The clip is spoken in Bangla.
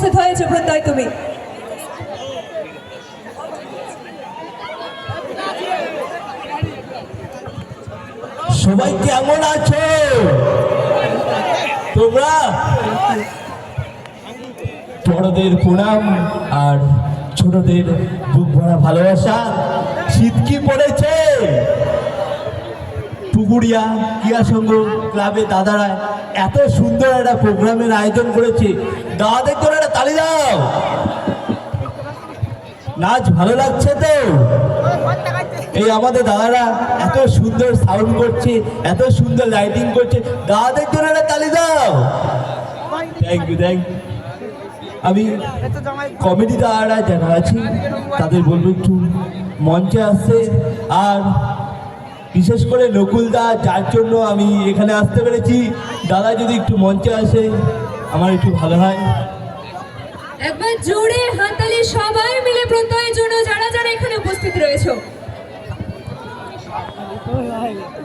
উপস্থিত হয়েছে প্রত্যয় তুমি। সবাই কেমন আছো তোমরা? বড়দের প্রণাম আর ছোটদের বুক ভরা ভালোবাসা। শীত কি পড়েছে? পুকুরিয়া ক্রীড়া সংঘ ক্লাবে দাদারা এত সুন্দর একটা প্রোগ্রামের আয়োজন করেছে। দাদাদের জন্য একটা তালি দাও। নাচ ভালো লাগছে তো? এই আমাদের দাদারা এত সুন্দর সাউন্ড করছে, এত সুন্দর লাইটিং করছে, দাদাদের জন্য একটা তালি দাও। Thank you, thank you. আমি কমেডি দাদারা যারা আছে তাদের বলবো একটু মঞ্চে আসছে। আর বিশেষ করে নকুলদা, যার জন্য আমি এখানে আসতে পেরেছি, দাদা যদি একটু মঞ্চে আসে আমার একটু ভালো হয়। একবার জোরে হাততালি সবাই মিলে প্রত্যয়ের জন্য, যারা যারা এখানে উপস্থিত রয়েছে।